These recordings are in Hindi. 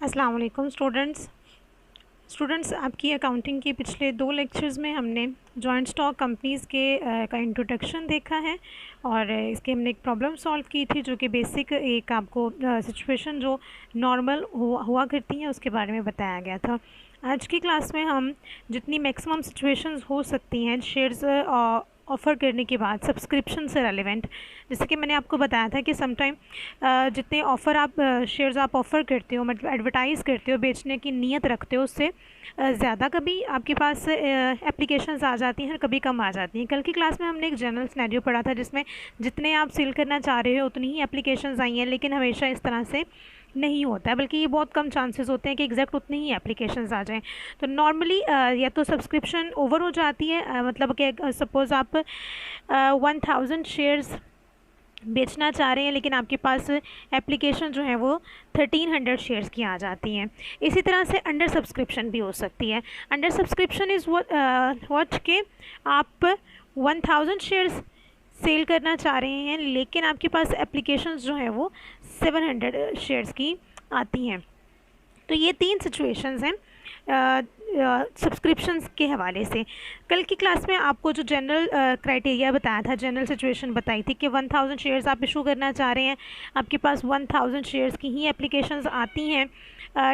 अस्सलाम वालेकुम स्टूडेंट्स आपकी अकाउंटिंग के पिछले 2 लेक्चर्स में हमने जॉइंट स्टॉक कंपनीज़ के का इंट्रोडक्शन देखा है और इसके हमने एक प्रॉब्लम सॉल्व की थी जो कि बेसिक एक आपको सिचुएशन जो नॉर्मल हुआ करती हैं उसके बारे में बताया गया था। आज की क्लास में हम जितनी मैक्सिमम सिचुएशंस हो सकती हैं शेयर्स ऑफ़र करने के बाद सब्सक्रिप्शन से रेलिवेंट, जैसे कि मैंने आपको बताया था कि समटाइम जितने ऑफ़र आप शेयर्स आप ऑफ़र करते हो, मतलब एडवर्टाइज़ करते हो, बेचने की नीयत रखते हो, उससे ज़्यादा कभी आपके पास एप्लीकेशंस आ जाती हैं और कभी कम आ जाती हैं। कल की क्लास में हमने एक जनरल सिनेरियो पढ़ा था जिसमें जितने आप सेल करना चाह रहे हो उतनी ही एप्लीकेशंस आई हैं, लेकिन हमेशा इस तरह से नहीं होता है, बल्कि ये बहुत कम चांसेस होते हैं कि एग्जैक्ट उतनी ही एप्लीकेशंस आ जाएं। तो नॉर्मली या तो सब्सक्रिप्शन ओवर हो जाती है, मतलब कि सपोज़ आप 1000 शेयर्स बेचना चाह रहे हैं लेकिन आपके पास एप्लीकेशन जो है वो 1300 शेयर्स की आ जाती हैं। इसी तरह से अंडर सब्सक्रिप्शन भी हो सकती है। अंडर सब्सक्रिप्शन इज़ व्हाट के आप 1000 शेयर्स सेल करना चाह रहे हैं लेकिन आपके पास एप्लीकेशंस जो हैं वो 700 शेयर्स की आती हैं। तो ये 3 सिचुएशंस हैं सब्सक्रिप्शंस के हवाले से। कल की क्लास में आपको जो जनरल क्राइटेरिया बताया था, जनरल सिचुएशन बताई थी कि 1000 शेयर्स आप इशू करना चाह रहे हैं, आपके पास 1000 शेयर्स की ही एप्लीकेशंस आती हैं।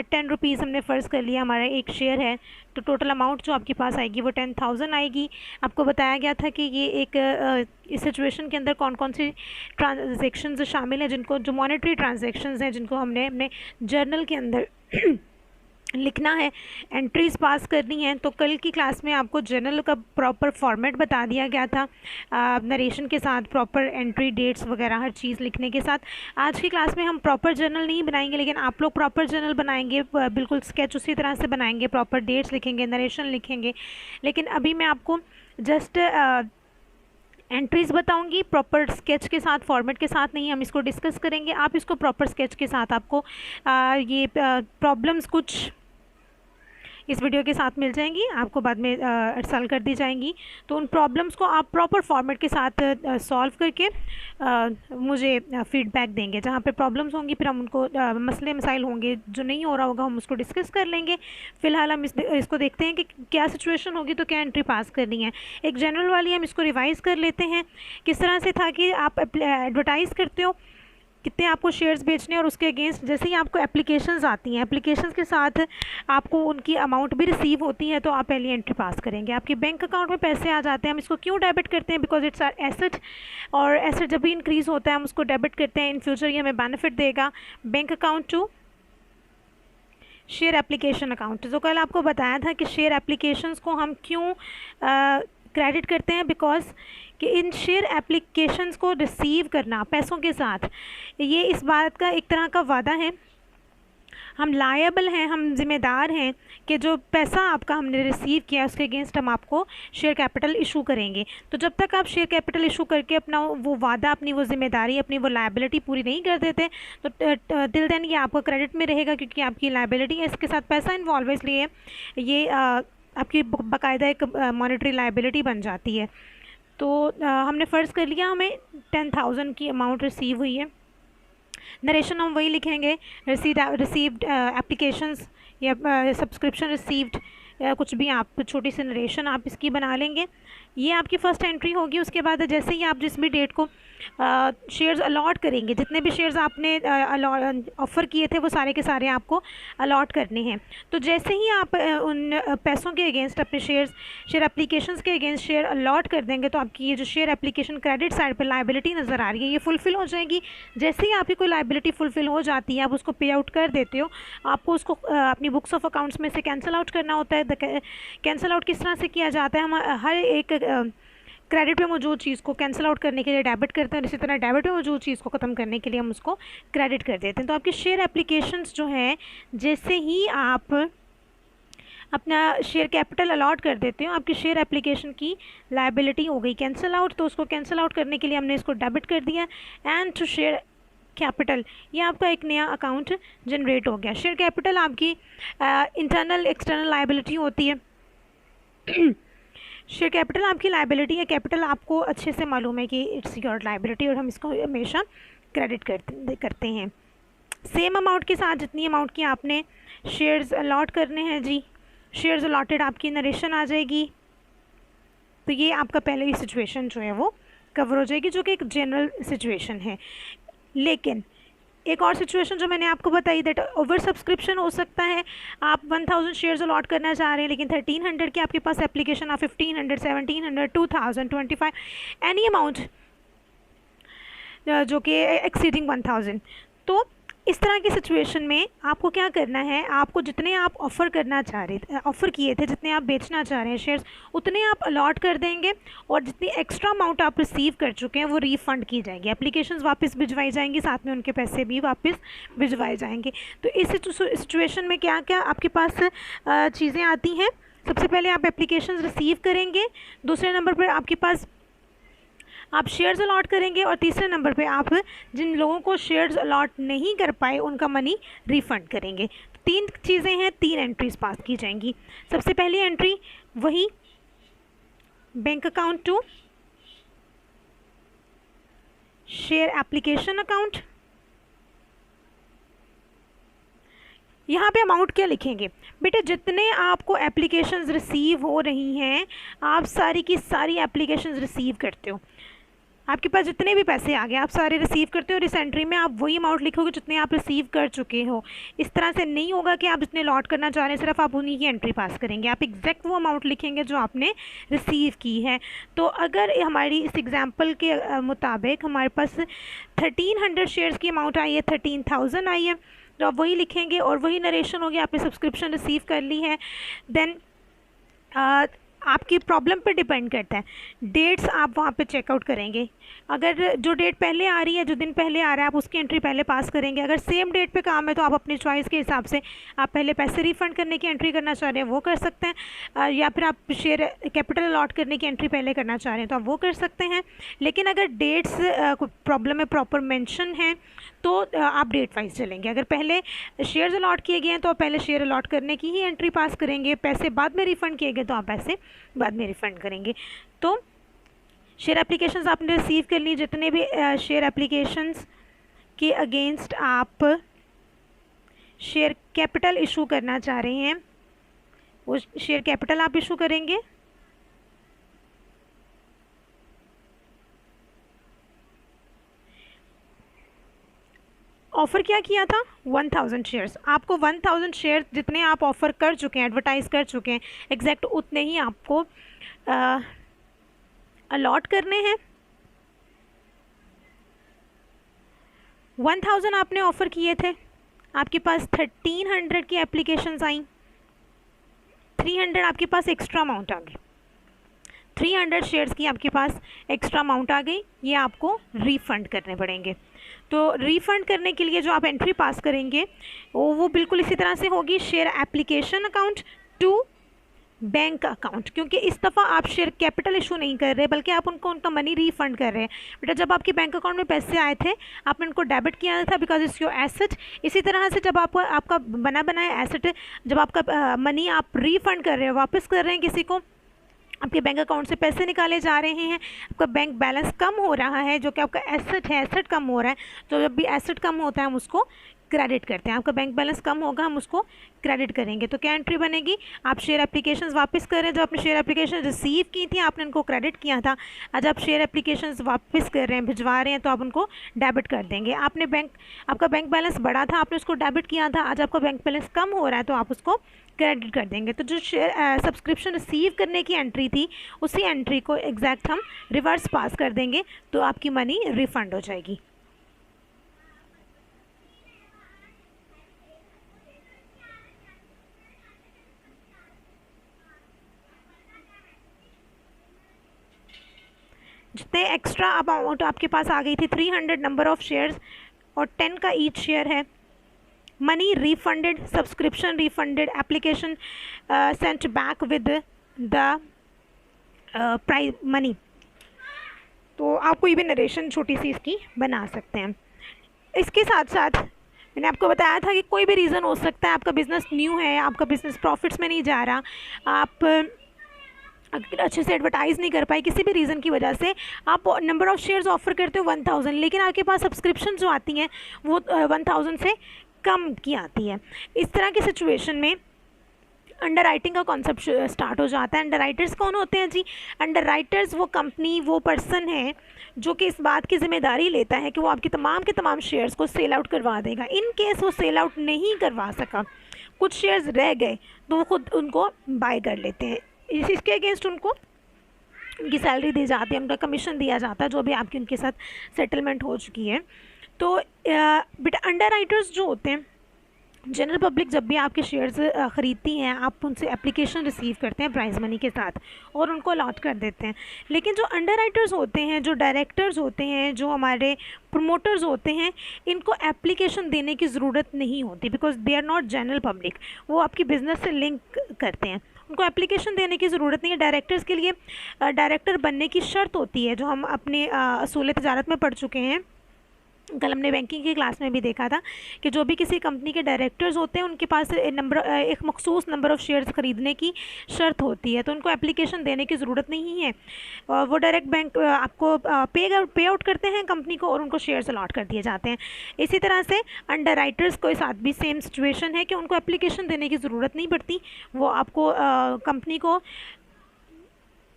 10 रुपीज़ हमने फ़र्ज़ कर लिया हमारा एक शेयर है, तो टोटल अमाउंट जो आपके पास आएगी वो 10,000 आएगी। आपको बताया गया था कि ये एक इस सिचुएशन के अंदर कौन कौन सी ट्रांजेक्शन्स शामिल हैं, जिनको जो मॉनेटरी ट्रांजेक्शन्स हैं जिनको हमने अपने जर्नल के अंदर लिखना है, एंट्रीज पास करनी है। तो कल की क्लास में आपको जर्नल का प्रॉपर फॉर्मेट बता दिया गया था, नरेशन के साथ, प्रॉपर एंट्री डेट्स वगैरह हर चीज़ लिखने के साथ। आज की क्लास में हम प्रॉपर जर्नल नहीं बनाएंगे, लेकिन आप लोग प्रॉपर जर्नल बनाएंगे, बिल्कुल स्केच उसी तरह से बनाएंगे, प्रॉपर डेट्स लिखेंगे, नरेशन लिखेंगे। लेकिन अभी मैं आपको जस्ट एंट्रीज़ बताऊंगी प्रॉपर स्केच के साथ, फॉर्मेट के साथ नहीं, हम इसको डिस्कस करेंगे। आप इसको प्रॉपर स्केच के साथ आपको ये प्रॉब्लम्स कुछ इस वीडियो के साथ मिल जाएंगी, आपको बाद में अरसल कर दी जाएंगी। तो उन प्रॉब्लम्स को आप प्रॉपर फॉर्मेट के साथ सॉल्व करके मुझे फीडबैक देंगे। जहाँ पे प्रॉब्लम्स होंगी फिर हम उनको मसले मसाइल होंगे, जो नहीं हो रहा होगा हम उसको डिस्कस कर लेंगे। फ़िलहाल हम इसको देखते हैं कि क्या सिचुएशन होगी तो क्या एंट्री पास करनी है। एक जनरल वाली हम इसको रिवाइज़ कर लेते हैं। किस तरह से था कि आप एडवर्टाइज़ करते हो कितने आपको शेयर्स बेचने, और उसके अगेंस्ट जैसे ही आपको एप्लीकेशंस आती हैं, एप्लीकेशंस के साथ आपको उनकी अमाउंट भी रिसीव होती है, तो आप पहली एंट्री पास करेंगे। आपके बैंक अकाउंट में पैसे आ जाते हैं, हम इसको क्यों डेबिट करते हैं? बिकॉज इट्स आर एसेट, और एसेट जब भी इंक्रीज़ होता है हम उसको डेबिट करते हैं। इन फ्यूचर ये हमें बेनिफिट देगा। Bank account to share application account. तो कल आपको बताया था कि शेयर एप्लीकेशंस को हम क्यों क्रेडिट करते हैं, बिकॉज कि इन शेयर एप्लीकेशंस को रिसीव करना पैसों के साथ, ये इस बात का एक तरह का वादा है, हम लायबल हैं, हम ज़िम्मेदार हैं कि जो पैसा आपका हमने रिसीव किया उसके अगेंस्ट हम आपको शेयर कैपिटल इशू करेंगे। तो जब तक आप शेयर कैपिटल इशू करके अपना वो वादा, अपनी वो ज़िम्मेदारी, अपनी वो लायबिलिटी पूरी नहीं कर देते तो टिल देन ये आपको क्रेडिट में रहेगा, क्योंकि आपकी लायबिलिटी है, इसके साथ पैसा इन्वॉल्व है, इसलिए ये आपकी बाकायदा एक मॉनेटरी लायबिलिटी बन जाती है। तो हमने फ़र्ज़ कर लिया हमें 10,000 की अमाउंट रिसीव हुई है। नरेशन हम वही लिखेंगे, रिसीव्ड एप्लीकेशंस या सब्सक्रिप्शन रिसीव्ड, या कुछ भी आप छोटी सी नरेशन आप इसकी बना लेंगे। ये आपकी फ़र्स्ट एंट्री होगी। उसके बाद जैसे ही आप जिस भी डेट को शेयर्स अलॉट करेंगे, जितने भी शेयर्स आपने ऑफ़र किए थे वो सारे के सारे आपको अलॉट करने हैं। तो जैसे ही आप उन पैसों के अगेंस्ट अपने शेयर एप्लीकेशंस के अगेंस्ट शेयर अलॉट कर देंगे, तो आपकी ये जो शेयर एप्लीकेशन क्रेडिट साइड पर लायबिलिटी नज़र आ रही है ये फुलफ़िल हो जाएगी। जैसे ही आपकी कोई लायबिलिटी फुलफ़िल हो जाती है, आप उसको पे आउट कर देते हो, आपको उसको अपनी बुक्स ऑफ अकाउंट्स में से कैंसिल आउट करना होता है। कैंसिल आउट किस तरह से किया जाता है? हम हर एक क्रेडिट पे मौजूद चीज़ को कैंसिल आउट करने के लिए डेबिट करते हैं, इसी तरह डेबिट पे मौजूद चीज़ को ख़त्म करने के लिए हम उसको क्रेडिट कर देते हैं। तो आपकी शेयर एप्लीकेशंस जो हैं, जैसे ही आप अपना शेयर कैपिटल अलॉट कर देते हो, आपकी शेयर एप्लीकेशन की लायबिलिटी हो गई कैंसिल आउट। तो उसको कैंसिल आउट करने के लिए हमने इसको डेबिट कर दिया। एंड टू शेयर कैपिटल, ये आपका एक नया अकाउंट जनरेट हो गया। शेयर कैपिटल आपकी इंटरनल एक्सटर्नल लायबिलिटी होती है। शेयर कैपिटल आपकी लायबिलिटी है, कैपिटल आपको अच्छे से मालूम है कि इट्स योर लायबिलिटी, और हम इसको हमेशा क्रेडिट करते हैं। सेम अमाउंट के साथ जितनी अमाउंट की आपने शेयर्स अलॉट करने हैं जी, शेयर्स अलॉटेड आपकी नरेशन आ जाएगी। तो ये आपका पहले ही सिचुएशन जो है वो कवर हो जाएगी, जो कि एक जनरल सिचुएशन है। लेकिन एक और सिचुएशन जो मैंने आपको बताई, दैट ओवर सब्सक्रिप्शन हो सकता है। आप 1000 शेयर्स अलॉट करना चाह रहे हैं लेकिन 1300 की आपके पास एप्लीकेशन, आप 1500, 1700, 2000, 25 एनी अमाउंट जो कि एक्सीडिंग 1000। तो इस तरह की सिचुएशन में आपको क्या करना है, आपको जितने आप ऑफ़र करना चाह रहे थे, ऑफ़र किए थे, जितने आप बेचना चाह रहे हैं शेयर्स, उतने आप अलॉट कर देंगे और जितनी एक्स्ट्रा अमाउंट आप रिसीव कर चुके हैं वो रिफ़ंड की जाएगी, एप्लीकेशंस वापस भिजवाई जाएंगी, साथ में उनके पैसे भी वापस भिजवाए जाएंगे। तो इस सिचुएशन में क्या क्या आपके पास चीज़ें आती हैं। सबसे पहले आप एप्लीकेशंस रिसीव करेंगे, दूसरे नंबर पर आपके पास आप शेयर्स अलॉट करेंगे और तीसरे नंबर पे आप जिन लोगों को शेयर्स अलॉट नहीं कर पाए उनका मनी रिफ़ंड करेंगे। तो 3 चीज़ें हैं, 3 एंट्रीज पास की जाएंगी। सबसे पहली एंट्री वही bank account to share application account. यहाँ पे अमाउंट क्या लिखेंगे बेटे, जितने आपको एप्लीकेशंस रिसीव हो रही हैं, आप सारी की सारी एप्लीकेशंस रिसीव करते हो, आपके पास जितने भी पैसे आ गए आप सारे रिसीव करते हो और इस एंट्री में आप वही अमाउंट लिखोगे जितने आप रिसीव कर चुके हो। इस तरह से नहीं होगा कि आप जितने लॉट करना चाह रहे हैं सिर्फ आप उन्हीं की एंट्री पास करेंगे, आप एग्जैक्ट वो अमाउंट लिखेंगे जो आपने रिसीव की है। तो अगर हमारी इस एग्जाम्पल के मुताबिक हमारे पास 1300 शेयर्स की अमाउंट आई है, 13000 आई है, तो आप वही लिखेंगे और वही नरेशन होगी, आपने सब्सक्रिप्शन रिसीव कर ली है। देन आपकी प्रॉब्लम पे डिपेंड करता है, डेट्स आप वहाँ पे चेकआउट करेंगे। अगर जो डेट पहले आ रही है, जो दिन पहले आ रहा है, आप उसकी एंट्री पहले पास करेंगे। अगर सेम डेट पे काम है तो आप अपनी चॉइस के हिसाब से आप पहले पैसे रिफ़ंड करने की एंट्री करना चाह रहे हैं वो कर सकते हैं, या फिर आप शेयर कैपिटल अलॉट करने की एंट्री पहले करना चाह रहे हैं तो आप वो कर सकते हैं। लेकिन अगर डेट्स प्रॉब्लम में प्रॉपर मेंशन है तो आप डेट वाइज चलेंगे। अगर पहले शेयर्स अलॉट किए गए हैं तो आप पहले शेयर अलॉट करने की ही एंट्री पास करेंगे, पैसे बाद में रिफ़ंड किए गए तो आप पैसे बाद में रिफ़ंड करेंगे। तो शेयर एप्लीकेशंस आपने रिसीव कर ली, जितने भी शेयर एप्लीकेशंस के अगेंस्ट आप शेयर कैपिटल इशू करना चाह रहे हैं वो शेयर कैपिटल आप इशू करेंगे। ऑफ़र क्या किया था, 1000 शेयर्स। आपको 1000 शेयर्स जितने आप ऑफ़र कर चुके हैं, एडवर्टाइज़ कर चुके हैं, एग्जैक्ट उतने ही आपको अलॉट करने हैं। 1000 आपने ऑफ़र किए थे, आपके पास 1300 की एप्लीकेशंस आई, 300 आपके पास एक्स्ट्रा अमाउंट आ गई, 300 शेयर्स की आपके पास एक्स्ट्रा अमाउंट आ गई, ये आपको रिफ़ंड करने पड़ेंगे। तो रिफ़ंड करने के लिए जो आप एंट्री पास करेंगे वो बिल्कुल इसी तरह से होगी, share application account to bank account, क्योंकि इस दफ़ा आप शेयर कैपिटल इशू नहीं कर रहे बल्कि आप उनको उनका मनी रिफ़ंड कर रहे हैं। बेटा जब आपके बैंक अकाउंट में पैसे आए थे आपने उनको डेबिट किया था बिकॉज इट्स योर एसेट। इसी तरह से जब आपका बना बनाया एसेट, जब आपका मनी आप रिफ़ंड कर रहे हो, वापस कर रहे हैं किसी को, आपके बैंक अकाउंट से पैसे निकाले जा रहे हैं, आपका बैंक बैलेंस कम हो रहा है, जो कि आपका एसेट है, एसेट कम हो रहा है। तो जब भी एसेट कम होता है हम उसको क्रेडिट करते हैं, आपका बैंक बैलेंस कम होगा हम उसको क्रेडिट करेंगे। तो क्या एंट्री बनेगी, आप शेयर एप्लीकेशंस वापस कर रहे हैं, जब आपने शेयर एप्लीकेशन रिसीव की थी आपने उनको क्रेडिट किया था, आज आप शेयर एप्लीकेशंस वापस कर रहे हैं, भिजवा रहे हैं, तो आप उनको डेबिट कर देंगे। आपका बैंक बैलेंस बढ़ा था, आपने उसको डेबिट किया था, आज आपका बैंक बैलेंस कम हो रहा है तो आप उसको क्रेडिट कर देंगे। तो जो शेयर सब्सक्रिप्शन रिसीव करने की एंट्री थी उसी एंट्री को एग्जैक्ट हम रिवर्स पास कर देंगे तो आपकी मनी रिफ़ंड हो जाएगी। जितने एक्स्ट्रा अमाउंट आपके पास आ गई थी, 300 नंबर ऑफ़ शेयर्स और 10 का ईच शेयर है, money refunded, subscription refunded, application Saint back with the price money. तो आप कोई भी नरेशन छोटी सी इसकी बना सकते हैं। इसके साथ साथ मैंने आपको बताया था कि कोई भी रीज़न हो सकता है, आपका बिज़नेस न्यू है, आपका बिज़नेस प्रॉफिट्स में नहीं जा रहा, आप अगर अच्छे से एडवर्टाइज़ नहीं कर पाए किसी भी रीज़न की वजह से, आप नंबर ऑफ़ शेयर्स ऑफ़र करते हो 1000, लेकिन आपके पास सब्सक्रिप्शन जो आती हैं वो 1000 से कम की आती है। इस तरह की सिचुएशन में अंडर राइटिंग का कॉन्सेप्ट स्टार्ट हो जाता है। अंडर राइटर्स कौन होते हैं जी? अंडर राइटर्स वो कंपनी, वो पर्सन है जो कि इस बात की जिम्मेदारी लेता है कि वो आपके तमाम शेयर्स को सेल आउट करवा देगा। इन केस वो सेल आउट नहीं करवा सका, कुछ शेयर्स रह गए, तो वो खुद उनको बाय कर लेते हैं। इसके अगेंस्ट उनको उनकी सैलरी दी जाती है, उनका कमीशन दिया जाता है, जो भी आपकी उनके साथ सेटलमेंट हो चुकी है। तो बेटा अंडर राइटर्स जो होते हैं, जनरल पब्लिक जब भी आपके शेयर्स ख़रीदती हैं, आप उनसे एप्लीकेशन रिसीव करते हैं प्राइज़ मनी के साथ और उनको अलॉट कर देते हैं। लेकिन जो अंडर राइटर्स होते हैं, जो डायरेक्टर्स होते हैं, जो हमारे प्रमोटर्स होते हैं, इनको एप्लीकेशन देने की ज़रूरत नहीं होती, because they are not general public. वो आपकी बिज़नेस से लिंक करते हैं, उनको एप्लीकेशन देने की ज़रूरत नहीं है। डायरेक्टर्स के लिए डायरेक्टर बनने की शर्त होती है, जो हम अपने असूल तिजारत में पढ़ चुके हैं। कल हमने बैंकिंग की क्लास में भी देखा था कि जो भी किसी कंपनी के डायरेक्टर्स होते हैं, उनके पास एक मखसूस नंबर ऑफ़ शेयर्स ख़रीदने की शर्त होती है, तो उनको एप्लीकेशन देने की ज़रूरत नहीं है। वो डायरेक्ट बैंक आपको पे आउट करते हैं कंपनी को और उनको शेयर्स अलॉट कर दिए जाते हैं। इसी तरह से अंडर राइटर्स के साथ भी सेम सिचुएशन है कि उनको एप्लीकेशन देने की ज़रूरत नहीं पड़ती। वो आपको कंपनी को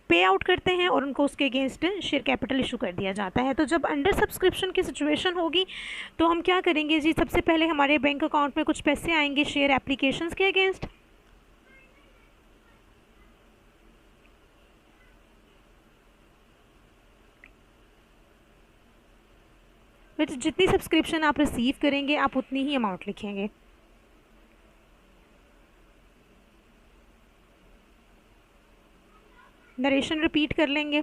पे आउट करते हैं और उनको उसके अगेंस्ट शेयर कैपिटल इशू कर दिया जाता है। तो जब अंडर सब्सक्रिप्शन की सिचुएशन होगी तो हम क्या करेंगे जी? सबसे पहले हमारे बैंक अकाउंट में कुछ पैसे आएंगे शेयर एप्लीकेशंस के अगेंस्ट। जितनी सब्सक्रिप्शन आप रिसीव करेंगे आप उतनी ही अमाउंट लिखेंगे। नरेशन रिपीट कर लेंगे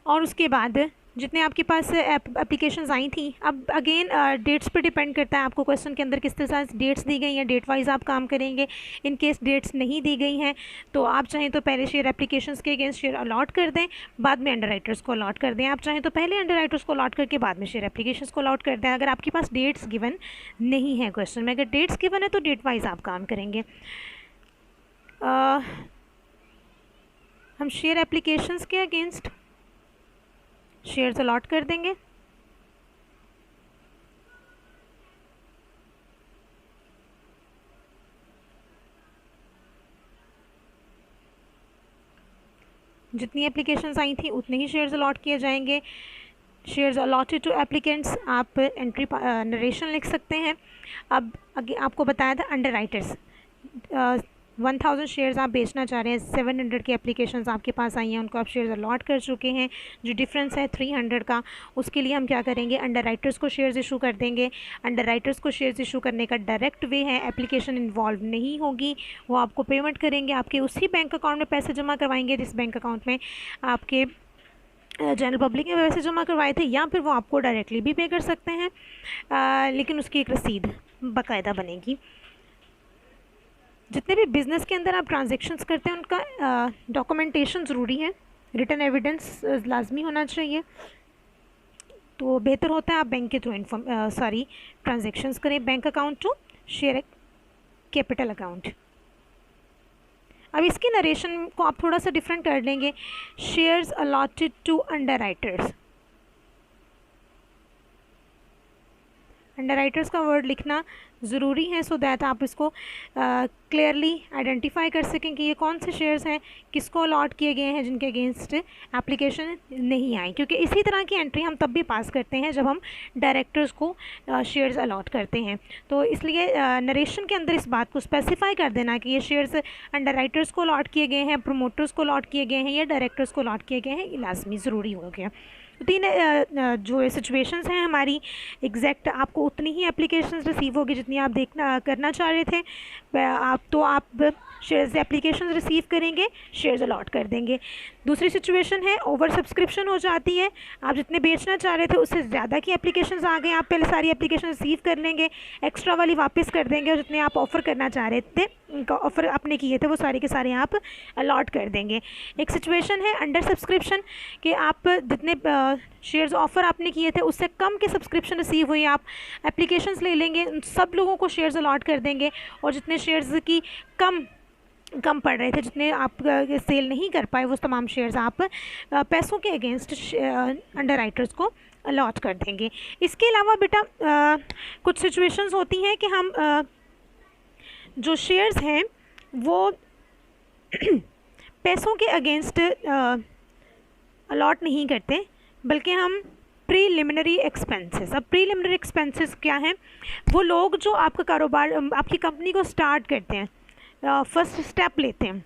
और उसके बाद जितने आपके पास एप्लीकेशंस आई थी, अब अगेन डेट्स पे डिपेंड करता है आपको क्वेश्चन के अंदर किस तरह से डेट्स दी गई हैं, डेट वाइज आप काम करेंगे। इन केस डेट्स नहीं दी गई हैं तो आप चाहें तो पहले शेयर एप्लीकेशंस के अगेंस्ट शेयर अलॉट कर दें, बाद में अंडर राइटर्स को अलॉट कर दें। आप चाहें तो पहले अंडर राइटर्स को अलॉट करके बाद में शेयर एप्लीकेशंस को अलॉट कर दें। अगर आपके पास डेट्स गिवन नहीं है क्वेश्चन में, अगर डेट्स गिवन है तो डेट वाइज आप काम करेंगे। हम शेयर एप्लीकेशंस के अगेंस्ट शेयर्स अलॉट कर देंगे। जितनी एप्लीकेशंस आई थी उतने ही शेयर्स अलॉट किए जाएंगे। शेयर्स अलॉटेड टू एप्लीकेंट्स, आप एंट्री नरेशन लिख सकते हैं। अब आगे आपको बताया था अंडर राइटर्स 1000 शेयर्स आप बेचना चाह रहे हैं, 700 की एप्लीकेशंस आपके पास आई हैं, उनको आप शेयर्स अलॉट कर चुके हैं। जो डिफरेंस है 300 का, उसके लिए हम क्या करेंगे? अंडर राइटर्स को शेयर्स इशू कर देंगे। अंडर राइटर्स को शेयर्स इशू करने का डायरेक्ट वे है, एप्लीकेशन इन्वॉल्व नहीं होगी। वो आपको पेमेंट करेंगे, आपके उसी बैंक अकाउंट में पैसे जमा करवाएंगे जिस बैंक अकाउंट में आपके जनरल पब्लिक ने पैसे जमा करवाए थे, या फिर वो आपको डायरेक्टली भी पे कर सकते हैं, लेकिन उसकी एक रसीद बाकायदा बनेगी। जितने भी बिज़नेस के अंदर आप ट्रांजेक्शन्स करते हैं उनका डॉक्यूमेंटेशन ज़रूरी है, रिटन एविडेंस लाजमी होना चाहिए। तो बेहतर होता है आप बैंक के थ्रू ट्रांजेक्शन्स करें, bank account to share capital account. अब इसकी नरेशन को आप थोड़ा सा डिफरेंट कर लेंगे। Shares allotted to underwriters, underwriters का वर्ड लिखना ज़रूरी है सो दैट आप इसको क्लियरली आइडेंटिफाई कर सकें कि ये कौन से शेयर्स हैं, किसको अलॉट किए गए हैं, जिनके अगेंस्ट एप्लीकेशन नहीं आई। क्योंकि इसी तरह की एंट्री हम तब भी पास करते हैं जब हम डायरेक्टर्स को शेयर्स अलॉट करते हैं। तो इसलिए नरेशन के अंदर इस बात को स्पेसिफाई कर देना कि ये शेयर्स अंडर राइटर्स को अलॉट किए गए हैं, प्रमोटर्स को अलॉट किए गए हैं या डायरेक्टर्स को अलॉट किए गए हैं, ये लाजमी ज़रूरी हो गया। तीन जो सिचुएशंस हैं हमारी, एग्जैक्ट आपको उतनी ही एप्लीकेशंस रिसीव होगी जितनी आप करना चाह रहे थे। आप शेयर्स एप्लीकेशंस रिसीव करेंगे, शेयर्स अलॉट कर देंगे। दूसरी सिचुएशन है ओवर सब्सक्रिप्शन हो जाती है, आप जितने बेचना चाह रहे थे उससे ज़्यादा की एप्लीकेशंस आ गए, आप पहले सारी एप्लीकेशन रिसीव कर लेंगे, एक्स्ट्रा वाली वापस कर देंगे और जितने आप ऑफ़र करना चाह रहे थे, उनका ऑफ़र आपने किए थे वो सारे के सारे आप अलॉट कर देंगे। एक सिचुएशन है अंडर सब्सक्रिप्शन कि आप जितने शेयर्स ऑफ़र आपने किए थे उससे कम के सब्सक्रिप्शन रिसीव हुई, आप एप्लीकेशंस ले लेंगे, उन सब लोगों को शेयर्स अलॉट कर देंगे और जितने शेयर्स की कम कम पड़ रहे थे, जितने आप सेल नहीं कर पाए वो तमाम शेयर्स आप पैसों के अगेंस्ट अंडर राइटर्स को अलॉट कर देंगे। इसके अलावा बेटा कुछ सिचुएशंस होती हैं कि हम जो शेयर्स हैं वो पैसों के अगेंस्ट अलॉट नहीं करते, बल्कि हम प्रीलिमिनरी एक्सपेंसेस। अब प्रीलिमिनरी एक्सपेंसेस क्या हैं? वो लोग जो आपका कारोबार, आपकी कंपनी को स्टार्ट करते हैं, फर्स्ट स्टेप लेते हैं,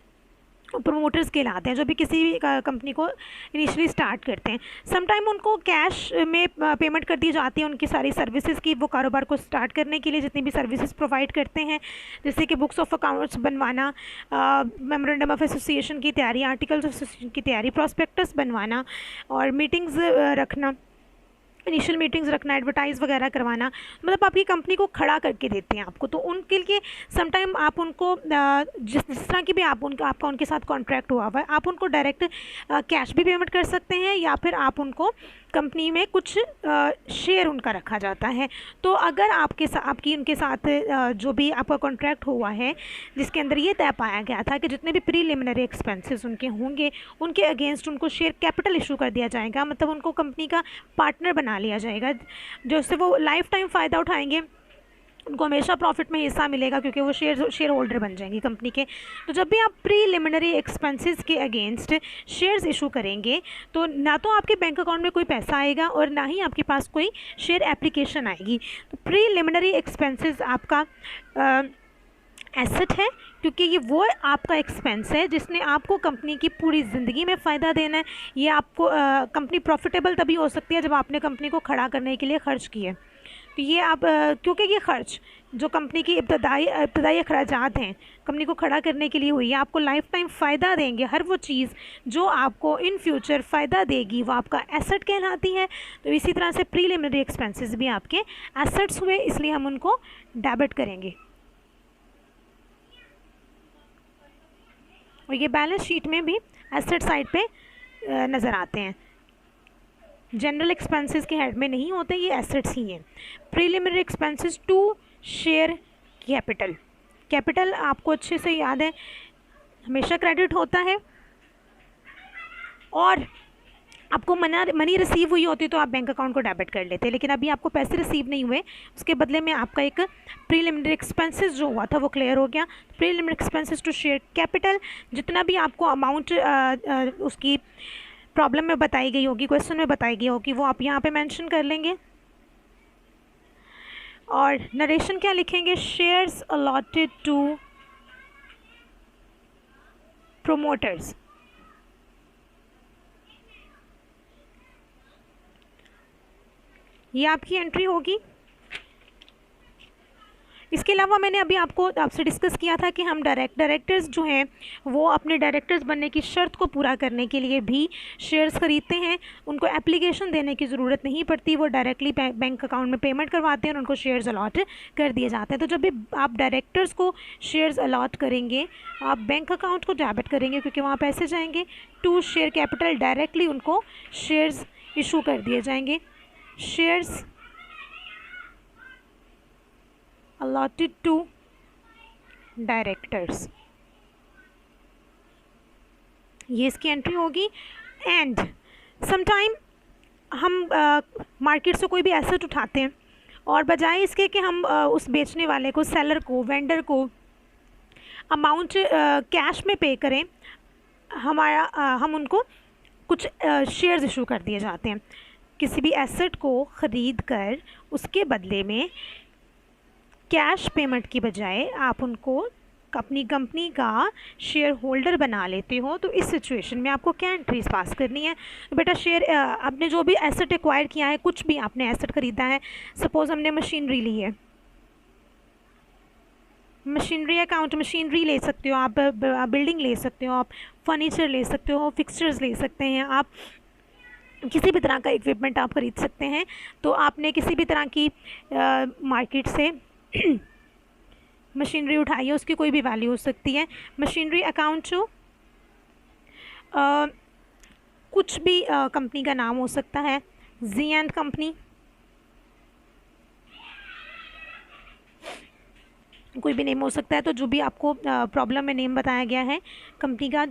प्रमोटर्स कहलाते हैं, जो भी किसी भी कंपनी को इनिशियली स्टार्ट करते हैं। समटाइम उनको कैश में पेमेंट कर दी जाती है उनकी सारी सर्विसेज की, वो कारोबार को स्टार्ट करने के लिए जितनी भी सर्विसेज प्रोवाइड करते हैं, जैसे कि बुक्स ऑफ अकाउंट्स बनवाना, मेमोरेंडम ऑफ एसोसिएशन की तैयारी, आर्टिकल्स ऑफ एसोसिएशन की तैयारी, प्रॉस्पेक्टस बनवाना और मीटिंग्स रखना, इनिशियल मीटिंग्स रखना, एडवर्टाइज़ वगैरह करवाना, मतलब आपकी कंपनी को खड़ा करके देते हैं आपको। तो उनके लिए समटाइम आप उनको जिस तरह की भी आपका उनके साथ कॉन्ट्रैक्ट हुआ है, आप उनको डायरेक्ट कैश भी पेमेंट कर सकते हैं, या फिर आप उनको कंपनी में कुछ शेयर उनका रखा जाता है। तो अगर आपकी उनके साथ जो भी आपका कॉन्ट्रैक्ट हुआ है, जिसके अंदर ये तय पाया गया था कि जितने भी प्रीलिमिनरी एक्सपेंसेस उनके होंगे, उनके अगेंस्ट उनको शेयर कैपिटल इशू कर दिया जाएगा, मतलब उनको कंपनी का पार्टनर बना लिया जाएगा, जिससे वो लाइफ टाइम फ़ायदा उठाएंगे, उनको हमेशा प्रॉफिट में हिस्सा मिलेगा, क्योंकि वो शेयर होल्डर बन जाएंगी कंपनी के। तो जब भी आप प्रीलिमिनरी एक्सपेंसेस के अगेंस्ट शेयर्स इशू करेंगे, तो ना तो आपके बैंक अकाउंट में कोई पैसा आएगा और ना ही आपके पास कोई शेयर एप्लीकेशन आएगी। तो प्रीलिमिनरी एक्सपेंसेस आपका एसेट है, क्योंकि ये वो आपका एक्सपेंस है जिसने आपको कंपनी की पूरी ज़िंदगी में फ़ायदा देना है। ये आपको कंपनी प्रॉफिटेबल तभी हो सकती है जब आपने कंपनी को खड़ा करने के लिए ख़र्च किए। तो ये आप क्योंकि ये ख़र्च जो कंपनी की इब्तदाई अखराजात हैं कंपनी को खड़ा करने के लिए हुई है, आपको लाइफ टाइम फ़ायदा देंगे। हर वो चीज़ जो आपको इन फ्यूचर फ़ायदा देगी वो आपका एसेट कहलाती है। तो इसी तरह से प्रीलिमिनरी एक्सपेंसेस भी आपके एसेट्स हुए, इसलिए हम उनको डेबिट करेंगे। और ये बैलेंस शीट में भी एसेट साइड पे नज़र आते हैं, जनरल एक्सपेंसेस के हेड में नहीं होते, ये एसेट्स ही हैं। Preliminary expenses to share capital. Capital आपको अच्छे से याद है, हमेशा क्रेडिट होता है, और आपको मनी रिसीव हुई होती तो आप बैंक अकाउंट को डेबिट कर लेते, लेकिन अभी आपको पैसे रिसीव नहीं हुए, उसके बदले में आपका एक प्रीलिमिनरी एक्सपेंसेस जो हुआ था वो क्लियर हो गया। Preliminary expenses to share capital, जितना भी आपको अमाउंट उसकी प्रॉब्लम में बताई गई होगी, क्वेश्चन में बताई गई होगी, वो आप यहाँ पे मेंशन कर लेंगे। और नरेशन क्या लिखेंगे? Shares allotted to promoters. ये आपकी एंट्री होगी। इसके अलावा मैंने अभी आपसे डिस्कस किया था कि हम डायरेक्टर्स जो हैं वो अपने डायरेक्टर्स बनने की शर्त को पूरा करने के लिए भी शेयर्स ख़रीदते हैं। उनको एप्लीकेशन देने की ज़रूरत नहीं पड़ती, वो डायरेक्टली बैंक अकाउंट में पेमेंट करवाते हैं और उनको शेयर्स अलॉट कर दिए जाते हैं। तो जब भी आप डायरेक्टर्स को शेयर्स अलॉट करेंगे, आप बैंक अकाउंट को डेबिट करेंगे, क्योंकि वहाँ पैसे जाएंगे। टू शेयर कैपिटल, डायरेक्टली उनको शेयर्स इशू कर दिए जाएंगे। शेयर्स allotted to directors, ये इसकी एंट्री होगी। एंड समटाइम हम मार्केट से कोई भी एसेट उठाते हैं और बजाय इसके कि हम उस बेचने वाले को, सेलर को, वेंडर को अमाउंट कैश में पे करें, हम उनको कुछ शेयर्स इशू कर दिए जाते हैं। किसी भी एसेट को ख़रीद कर उसके बदले में कैश पेमेंट की बजाय आप उनको अपनी कंपनी का शेयर होल्डर बना लेते हो। तो इस सिचुएशन में आपको क्या एंट्रीज पास करनी है? तो बेटा शेयर आपने जो भी एसेट एक्वायर किया है, कुछ भी आपने एसेट ख़रीदा है, सपोज़ हमने मशीनरी ली है, मशीनरी अकाउंट, मशीनरी ले सकते हो आप, बिल्डिंग ले सकते हो आप, फर्नीचर ले सकते हो, फिक्सचर्स ले सकते हैं आप, किसी भी तरह का इक्विपमेंट आप ख़रीद सकते हैं। तो आपने किसी भी तरह की मार्केट से मशीनरी उठाई है, उसकी कोई भी वैल्यू हो सकती है। मशीनरी अकाउंट जो कुछ भी कंपनी का नाम हो सकता है, जी एंड कंपनी, कोई भी नेम हो सकता है। तो जो भी आपको प्रॉब्लम में नेम बताया गया है कंपनी का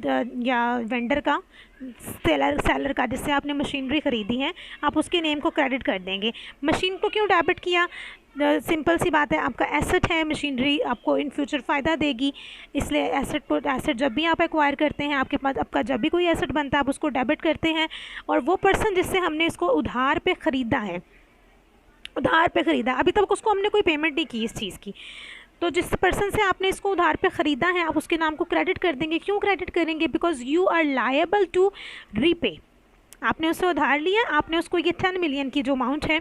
या वेंडर का, सेलर का, जिससे आपने मशीनरी ख़रीदी है, आप उसके नेम को क्रेडिट कर देंगे। मशीन को क्यों डेबिट किया? सिंपल सी बात है, आपका एसेट है मशीनरी, आपको इन फ्यूचर फ़ायदा देगी, इसलिए एसेट जब भी आप एक्वायर करते हैं, आपके पास आपका जब भी कोई एसेट बनता है आप उसको डेबिट करते हैं। और वो पर्सन जिससे हमने इसको उधार पे ख़रीदा है, अभी तक उसको हमने कोई पेमेंट नहीं की इस चीज़ की, तो जिस पर्सन से आपने इसको उधार पे ख़रीदा है आप उसके नाम को क्रेडिट कर देंगे। क्यों क्रेडिट करेंगे? Because you are liable to repay. आपने उससे उधार लिया, आपने उसको ये 10 मिलियन की जो अमाउंट है,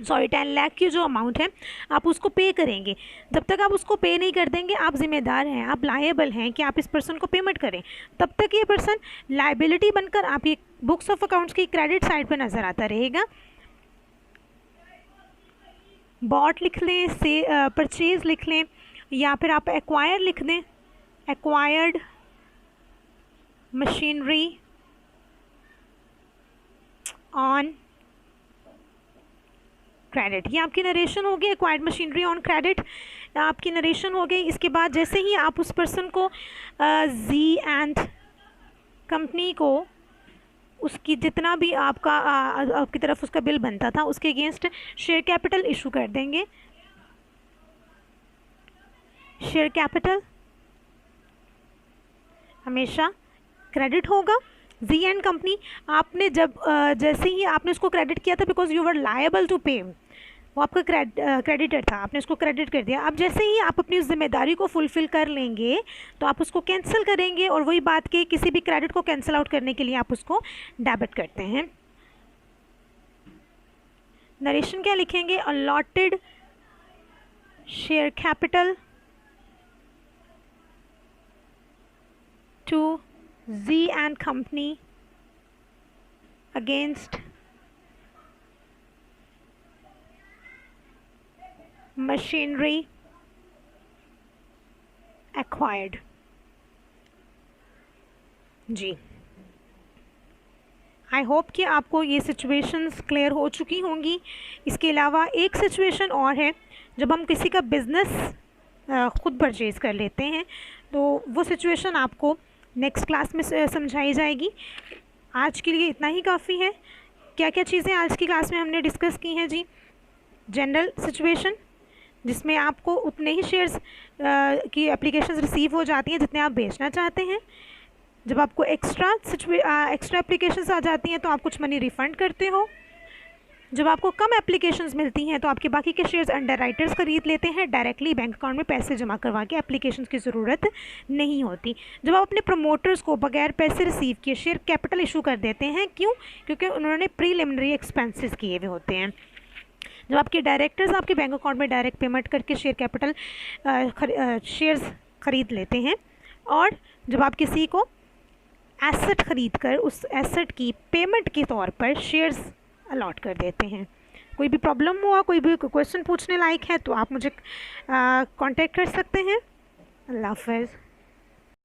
10 लाख की जो अमाउंट है, आप उसको पे करेंगे। जब तक आप उसको पे नहीं कर देंगे आप ज़िम्मेदार हैं, आप लायबल हैं कि आप इस पर्सन को पेमेंट करें। तब तक ये पर्सन लायबिलिटी बनकर आप ये बुक्स ऑफ अकाउंट्स की क्रेडिट साइड पर नज़र आता रहेगा। बॉट लिख लें, से परचेज़ लिख लें, या फिर आप एक्वायर लिख दें, एक्वायर्ड मशीनरी ऑन क्रेडिट। ये आपकी नरेशन हो गई, एक्वायर्ड मशीनरी ऑन क्रेडिट आपकी नरेशन हो गई। इसके बाद जैसे ही आप उस पर्सन को जी एंड कंपनी को उसकी जितना भी आपकी तरफ उसका बिल बनता था उसके अगेंस्ट शेयर कैपिटल इशू कर देंगे। शेयर कैपिटल हमेशा क्रेडिट होगा। जी एंड कंपनी आपने जैसे ही आपने उसको क्रेडिट किया था, because you were liable to pay, वो आपका क्रेडिटर था, आपने उसको क्रेडिट कर दिया। अब जैसे ही आप अपनी उस जिम्मेदारी को फुलफ़िल कर लेंगे तो आप उसको कैंसिल करेंगे, और वही बात कि किसी भी क्रेडिट को कैंसिल आउट करने के लिए आप उसको डेबिट करते हैं। नरेशन क्या लिखेंगे? Allotted share capital to G and company against machinery acquired. जी, आई होप कि आपको ये सिचुएशंस क्लियर हो चुकी होंगी। इसके अलावा एक सिचुएशन और है, जब हम किसी का बिज़नेस ख़ुद परचेज़ कर लेते हैं, तो वो सिचुएशन आपको नेक्स्ट क्लास में समझाई जाएगी। आज के लिए इतना ही काफ़ी है। क्या क्या चीज़ें आज की क्लास में हमने डिस्कस की हैं जी? जनरल सिचुएशन, जिसमें आपको उतने ही शेयर्स की एप्लीकेशंस रिसीव हो जाती हैं जितने आप बेचना चाहते हैं। जब आपको एक्स्ट्रा एप्लीकेशंस आ जाती हैं तो आप कुछ मनी रिफ़ंड करते हो। जब आपको कम एप्लीकेशंस मिलती हैं तो आपके बाकी के शेयर्स अंडरराइटर्स खरीद लेते हैं, डायरेक्टली बैंक अकाउंट में पैसे जमा करवा के एप्लीकेशंस की ज़रूरत नहीं होती। जब आप अपने प्रमोटर्स को बगैर पैसे रिसीव किए शेयर कैपिटल इशू कर देते हैं, क्यों? क्योंकि उन्होंने प्रीलिमिनरी एक्सपेंसेस किए हुए होते हैं। जब आपके डायरेक्टर्स आपके बैंक अकाउंट में डायरेक्ट पेमेंट करके शेयर कैपिटल शेयर्स ख़रीद लेते हैं, और जब आप किसी को एसेट ख़रीद कर उस एसेट की पेमेंट के तौर पर शेयर्स अलॉट कर देते हैं। कोई भी प्रॉब्लम हुआ, कोई भी क्वेश्चन पूछने लायक है तो आप मुझे कांटेक्ट कर सकते हैं। अल्लाह हाफ़िज़।